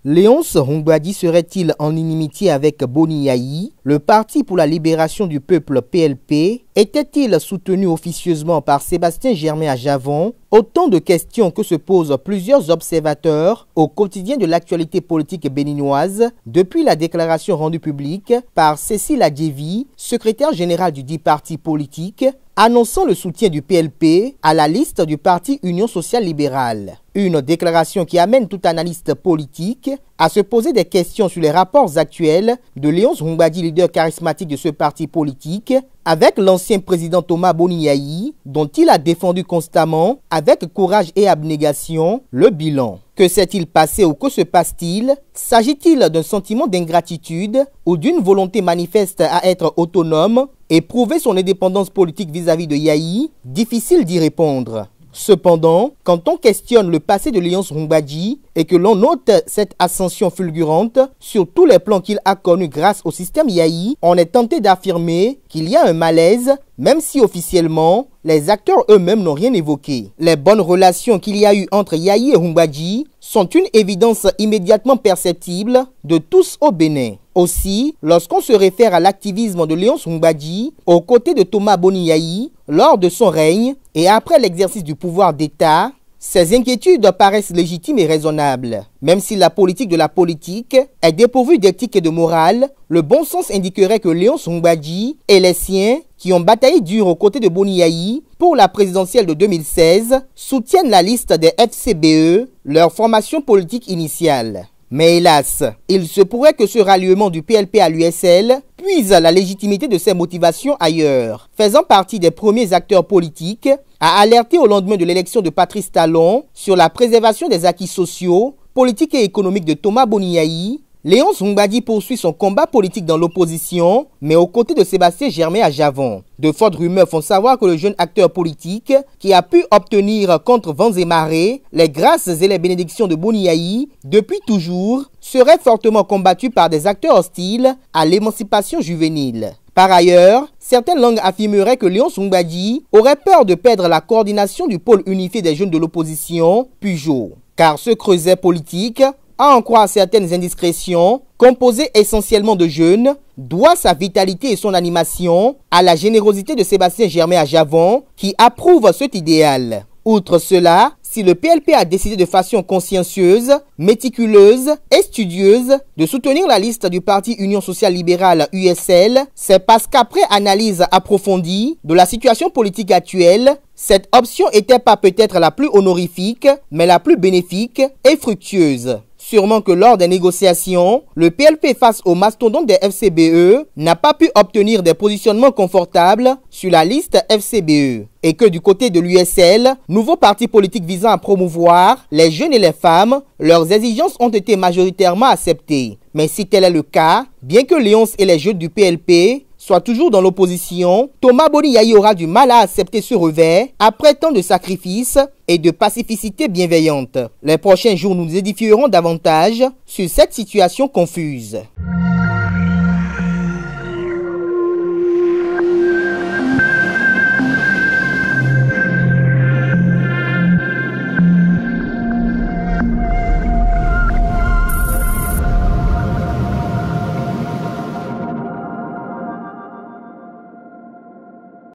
Léonce Hongwadi serait-il en inimitié avec Boni Yayi? Le Parti pour la libération du peuple PLP était-il soutenu officieusement par Sébastien Germain à Javon? Autant de questions que se posent plusieurs observateurs au quotidien de l'actualité politique béninoise depuis la déclaration rendue publique par Cécile Adjevi, secrétaire générale du dit parti politique, annonçant le soutien du PLP à la liste du parti Union sociale libérale. Une déclaration qui amène tout analyste politique à se poser des questions sur les rapports actuels de Léonce Hongwadi, leader charismatique de ce parti politique, avec l'ancien président Thomas Boni Yayi, dont il a défendu constamment, avec courage et abnégation, le bilan. Que s'est-il passé ou que se passe-t-il? S'agit-il d'un sentiment d'ingratitude ou d'une volonté manifeste à être autonome et prouver son indépendance politique vis-à-vis de Yayi? Difficile d'y répondre. Cependant, quand on questionne le passé de Léonce Hongwadi et que l'on note cette ascension fulgurante sur tous les plans qu'il a connus grâce au système Yayi, on est tenté d'affirmer qu'il y a un malaise, même si officiellement, les acteurs eux-mêmes n'ont rien évoqué. Les bonnes relations qu'il y a eu entre Yayi et Hongwadi sont une évidence immédiatement perceptible de tous au Bénin. Aussi, lorsqu'on se réfère à l'activisme de Léonce Hongwadi aux côtés de Thomas Boni Yayi lors de son règne et après l'exercice du pouvoir d'État, ces inquiétudes paraissent légitimes et raisonnables. Même si la politique de la politique est dépourvue d'éthique et de morale, le bon sens indiquerait que Léonce Hongwadi et les siens, qui ont bataillé dur aux côtés de Boni Yayi pour la présidentielle de 2016, soutiennent la liste des FCBE, leur formation politique initiale. Mais hélas, il se pourrait que ce ralliement du PLP à l'USL puise la légitimité de ses motivations ailleurs. Faisant partie des premiers acteurs politiques à alerter au lendemain de l'élection de Patrice Talon sur la préservation des acquis sociaux, politiques et économiques de Thomas Boni Yayi, Léonce Hongwadi poursuit son combat politique dans l'opposition, mais aux côtés de Sébastien Germain à Javon. De fortes rumeurs font savoir que le jeune acteur politique, qui a pu obtenir contre vents et marées les grâces et les bénédictions de Boni Yayi depuis toujours, serait fortement combattu par des acteurs hostiles à l'émancipation juvénile. Par ailleurs, certaines langues affirmeraient que Léonce Hongwadi aurait peur de perdre la coordination du pôle unifié des jeunes de l'opposition, Pujo. Car ce creuset politique, à en croire certaines indiscrétions, composé essentiellement de jeunes, doit sa vitalité et son animation à la générosité de Sébastien Germain à Javon, qui approuve cet idéal. Outre cela, si le PLP a décidé de façon consciencieuse, méticuleuse et studieuse de soutenir la liste du parti Union sociale libérale USL, c'est parce qu'après analyse approfondie de la situation politique actuelle, cette option n'était pas peut-être la plus honorifique, mais la plus bénéfique et fructueuse. Sûrement que lors des négociations, le PLP face au mastodonte des FCBE n'a pas pu obtenir des positionnements confortables sur la liste FCBE. Et que du côté de l'USL, nouveau parti politique visant à promouvoir les jeunes et les femmes, leurs exigences ont été majoritairement acceptées. Mais si tel est le cas, bien que Léonce et les jeunes du PLP soit toujours dans l'opposition, Thomas Boni Yayi aura du mal à accepter ce revers après tant de sacrifices et de pacificité bienveillante. Les prochains jours nous édifierons davantage sur cette situation confuse.